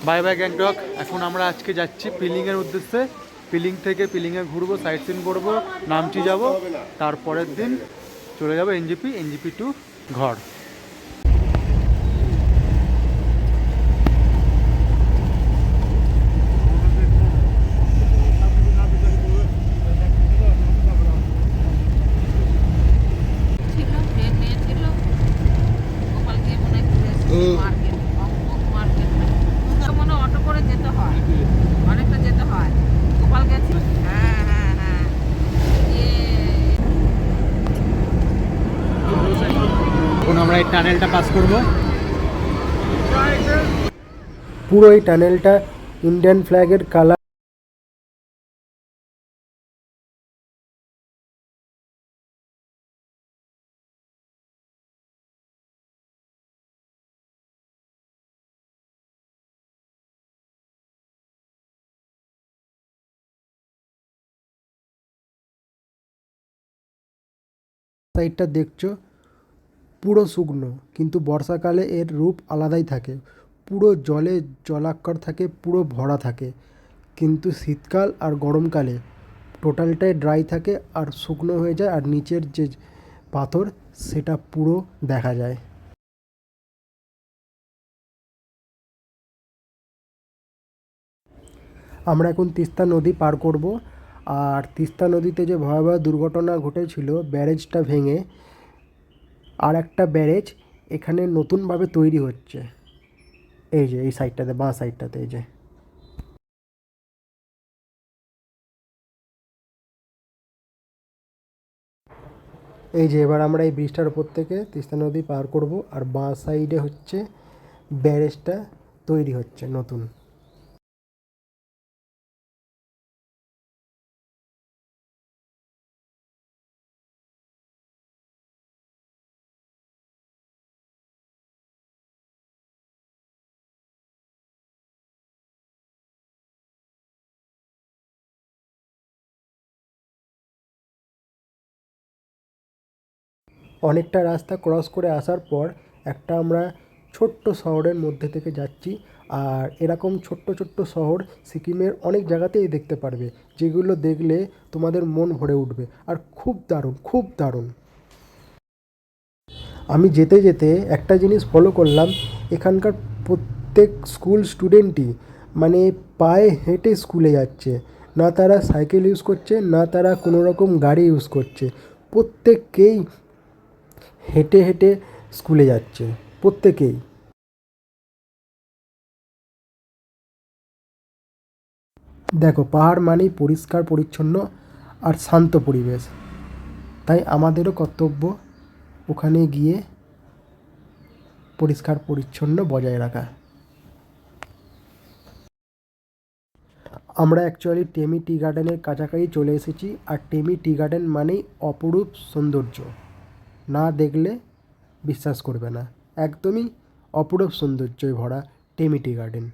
Bye bye Gangtok. এখন আমরা আজকে যাচ্ছি পিলিংয়ের উদ্দেশ্যে। পিলিং থেকে পিলিংয়ে ঘুরবো, সাইট সিন করবো, নামচি যাব, তারপরের দিন চলে যাবো এনজিপি টু ঘর। এখন আমরা এই টানেলটা পাস করব। পুরো এই টানেলটা ইন্ডিয়ান ফ্ল্যাগের কালার। সাইডটা দেখছো পুরো শুকনো, কিন্তু বর্ষাকালে এর রূপ আলাদাই থাকে, পুরো জলে জলাক্ষর থাকে, পুরো ভরা থাকে। কিন্তু শীতকাল আর গরমকালে টোটালটাই ড্রাই থাকে আর শুকনো হয়ে যায়, আর নিচের যে পাথর সেটা পুরো দেখা যায়। আমরা এখন তিস্তা নদী পার করব। আর তিস্তা নদীতে যে ভয়াবহ দুর্ঘটনা ঘটেছিল ব্যারেজটা ভেঙে, আর একটা ব্যারেজ এখানে নতুনভাবে তৈরি হচ্ছে। এই যে এই সাইডটাতে, বাঁ সাইডটাতে, এই যে এবার আমরা এই ব্রিজটার উপর থেকে তিস্তা নদী পার করব, আর বাঁ সাইডে হচ্ছে ব্যারেজটা তৈরি হচ্ছে নতুন। অনেকটা রাস্তা ক্রস করে আসার পর একটা আমরা ছোট্ট শহরের মধ্যে থেকে যাচ্ছি। আর এরকম ছোট্ট ছোট্ট শহর সিকিমের অনেক জায়গাতেই দেখতে পারবে, যেগুলো দেখলে তোমাদের মন ভরে উঠবে। আর খুব দারুণ, খুব দারুণ। আমি যেতে যেতে একটা জিনিস ফলো করলাম, এখানকার প্রত্যেক স্কুল স্টুডেন্টই মানে পায়ে হেঁটে স্কুলে যাচ্ছে। না তারা সাইকেল ইউজ করছে, না তারা কোনো রকম গাড়ি ইউজ করছে। প্রত্যেককেই হেঁটে হেঁটে স্কুলে যাচ্ছে, প্রত্যেকেই। দেখো, পাহাড় মানেই পরিষ্কার পরিচ্ছন্ন আর শান্ত পরিবেশ। তাই আমাদেরও কর্তব্য ওখানে গিয়ে পরিষ্কার পরিচ্ছন্ন বজায় রাখা। আমরা অ্যাকচুয়ালি টেমি টি গার্ডেনের কাছাকাছি চলে এসেছি। আর টেমি টি গার্ডেন মানেই অপরূপ সৌন্দর্য, না দেখলে বিশ্বাস করবে না। একদমই অপরূপ সৌন্দর্যে ভরা টেমি টি গার্ডেন।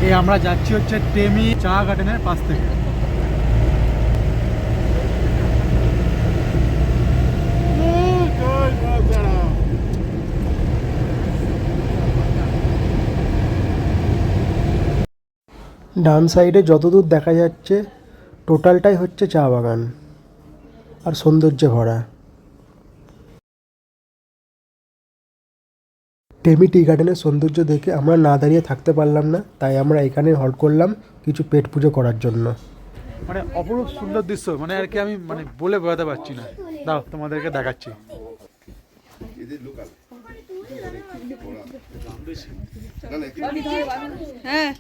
এই আমরা যাচ্ছি হচ্ছে টেমি চা গার্ডেনের পাশ থেকে। ডান সাইডে যতদূর দেখা যাচ্ছে টোটালটাই হচ্ছে চা বাগান আর সৌন্দর্যে ভরা। টেমি টি গার্ডেনের সৌন্দর্য দেখে আমরা না দাঁড়িয়ে থাকতে পারলাম না, তাই আমরা এখানে হল্ট করলাম কিছু পেট পুজো করার জন্য। মানে অপরূপ সুন্দর দৃশ্য, মানে আর কি আমি মানে বলে বোঝাতে পারছি না। দাও তোমাদেরকে দেখাচ্ছি। হ্যাঁ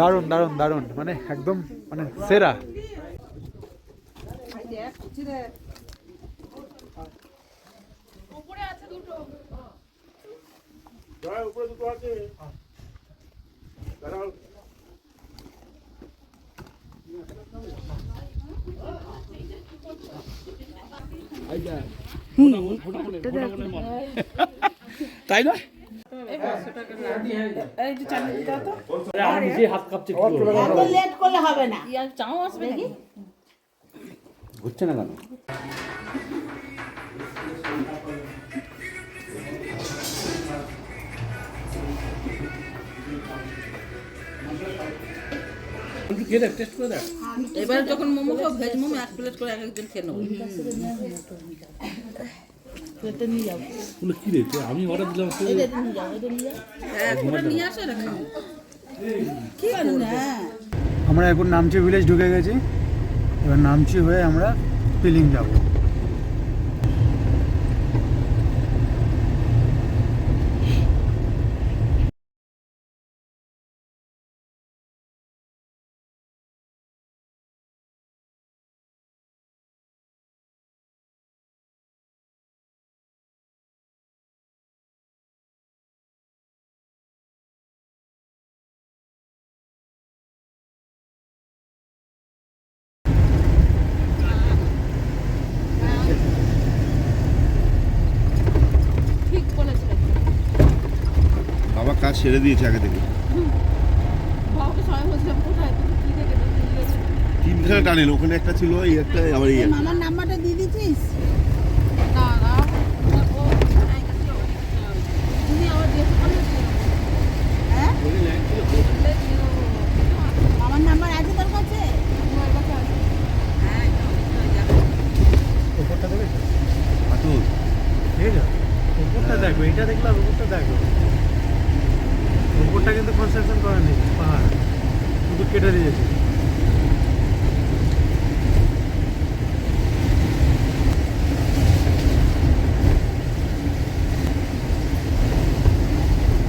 দারুণ দারুণ দারুণ, মানে একদম মানে সেরা। তাই না? আমি নিজে হাত কাঁপছে কি করবো? লেট করলে হবে না। ঘুরছে না কেন? টেস্ট করে দেখ। এবার যখন মোমো খাও ভেজ মোমো 1 প্লেট করে এক একজন খেয়ে নেবো। প্লেটে নিয়ে যাবো। বলে কি রে আমি অর্ডার দিলাম তো এটা নিয়ে যাও, এটা নিয়ে যাও। হ্যাঁ, পুরো নিয়ে আসো না খাও। কি করুন? হ্যাঁ। আমরা এখন নামচি ভিলেজ ঢুকে গেছি। এবার নামচি হয়ে আমরা পিলিং যাব। বাবা কাজ ছেড়ে দিয়েছে আগে থেকে। বাবাকে সবাই বলছিলাম কোথায় তুমি কি দেখে তিনখানে টানেল, ওখানে একটা ছিল, এই একটা, আবার এই একটা। মামার নাম্বারটা দিয়ে দিছিস? না না, ও তুমি আবার দিয়েছো কেন? হ্যাঁ, মামার নাম্বার আছে তোর কাছে? তোমার কাছে আছে? হ্যাঁ, ওপরটা দেখেছো? পাথর। দেখেছো? ওপরটা দেখো, এটা দেখলাম, ওপরটা দেখো। ওপরটা কিন্তু কনস্ট্রাকশন করা নেই, পাহাড় শুধু কেটে দিয়েছে।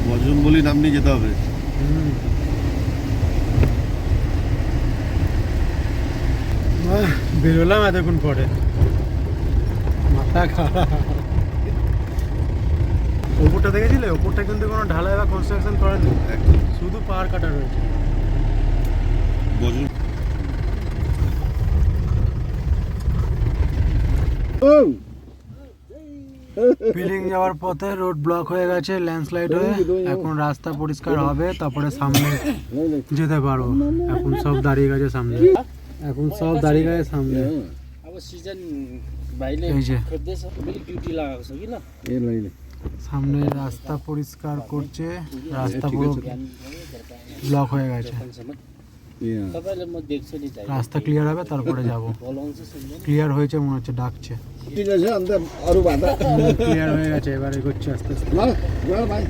বজন বলি নাম নিয়ে যেতে হবে। বেরোলাম এতক্ষণ পরে, মাথা খারাপ। ওপরটা দেখেছিলে? ওপরটা কিন্তু কোনো ঢালাই বা কনস্ট্রাকশন করা নেই, শুধু পাহাড় কাটা রয়েছে। বজন পিলিং যাওয়ার পথে রোড ব্লক হয়ে গেছে ল্যান্ডস্লাইড হয়ে। এখন রাস্তা পরিষ্কার হবে, তারপরে সামনে যেতে পারবো। এখন সব দাঁড়িয়ে গেছে সামনে, এখন সব দাঁড়িয়ে গেছে সামনে। अब सिजन भाइले এই যে खोज्दैछ मैले ड्युटी लगाएको छ किन সামনে রাস্তা পরিষ্কার করছে, রাস্তা পুরো ব্লক হয়ে গেছে। तपाईँले म देख्छु नि चाहिँ রাস্তা ক্লিয়ার হবে তারপরে যাব। बोलाउँछु सुन्नु ক্লিয়ার হয়েছে মনে হচ্ছে, ডাকছে। ঠিক আছে, আমরা আরো বাধা ক্লিয়ার হয়ে গেছে, এবার এগোচ্ছে আস্তে আস্তে। ভাই।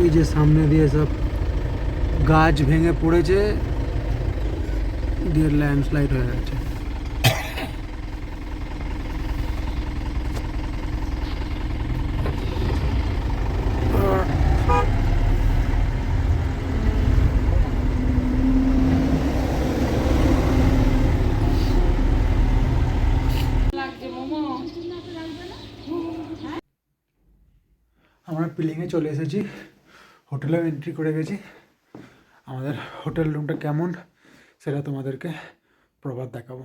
ওই যে সামনে দিয়ে সব গাছ ভেঙে পড়েছে, দিয়ে ল্যান্ডস্লাইড হয়ে গেছে। আমরা পিলিংয়ে চলে এসেছি, হোটেলেও এন্ট্রি করে গেছি। আমাদের হোটেল রুমটা কেমন সেটা তোমাদেরকে প্রবাদ দেখাবো।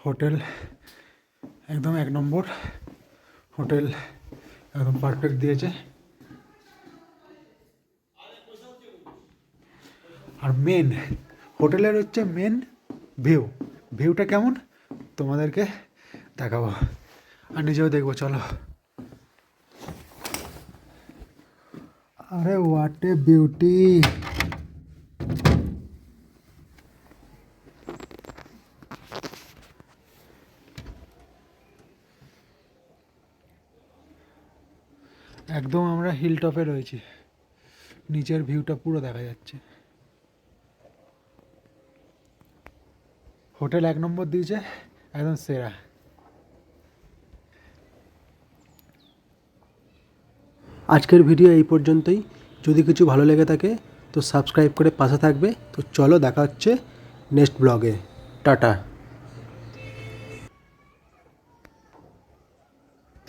হোটেল একদম 1 নম্বর হোটেল, একদম পারফেক্ট দিয়েছে। আর মেন হোটেলের হচ্ছে মেন ভিউটা কেমন তোমাদেরকে দেখাবো, আর নিজেও দেখবো। চলো। আরে হোয়াট এ বিউটি! একদম আমরা হিল টপে রয়েছি, নিচের ভিউটা পুরো দেখা যাচ্ছে। হোটেল 1 নম্বর দিয়েছে, একদম সেরা। আজকের ভিডিও এই পর্যন্তই। যদি কিছু ভালো লেগে থাকে তো সাবস্ক্রাইব করে পাশে থাকবে। তো চলো, দেখা হচ্ছে নেক্সট ব্লগে। টাটা।